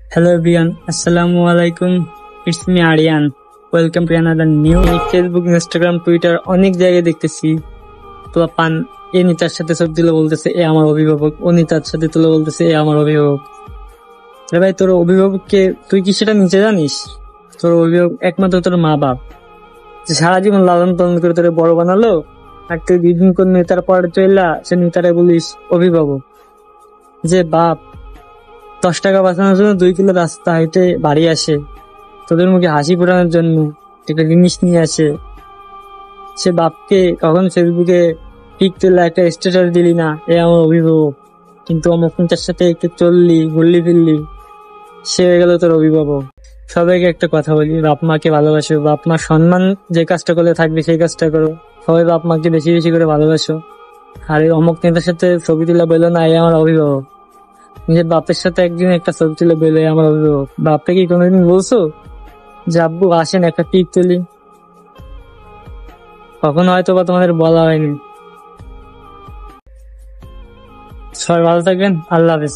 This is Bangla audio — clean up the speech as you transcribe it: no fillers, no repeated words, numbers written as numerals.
Hello everyone, Assalamu alaikum. It's me Aryan. Welcome to another new Facebook, Instagram, Twitter অনেক জায়গায় দেখতেছি পোলাপান এ নেতার সাথে ছবি তুলে বলতেছে এ আমার অভিভাবক, ও নেতার সাথে তুলে বলতেছে এ আমার অভিভাবক। রে ভাই, তোর অভিভাবককে তুই কি সেটা নিচে জানিস? তোর অভিভাবক একমাত্র তোর মা বাপ, যে সারা জীবন লালন পালন করে তোরে বড় বানালো, আর তুই দুদিন কোন নেতার পরে চললা সে নেতারে বলিস অভিভাবক। যে বাপ 10 টাকা বাঁচানোর জন্য 2 কিলো রাস্তা হেঁটে বাড়ি আসে, তোদের মুখে হাসি ফোটানোর জন্য একটা জিনিস নিয়ে আসে, সে বাপকে কখন ফেসবুকে পিক তুলে একটা স্ট্যাটাস দিলি না এ আমার অভিভাবক, কিন্তু অমুক নেতার সাথে একটু চললি ঘুরলি ফিরলি সে হয়ে গেল তোর অভিভাবক। সবাইকে একটা কথা বলি, বাপ মাকে ভালোবাসো, বাপ মার সম্মান যে কাজটা করলে থাকবে সেই কাজটা করো। সবাই বাপ মাকে বেশি বেশি করে ভালোবাসো। আর এই অমুক নেতার সাথে ছবি তুলে বললো না এ আমার অভিভাবক। নিজের বাপের সাথে একদিন একটা ছবি তুলে বলে আমার অভিভাবক। বাপকে কি কোনোদিন বলছো যে আব্বু আসেন একটা পিক তুলি? কখনো হয়তো বা তোমাদের বলা হয়নি। সবাই ভালো থাকবেন, আল্লাহ হাফেজ।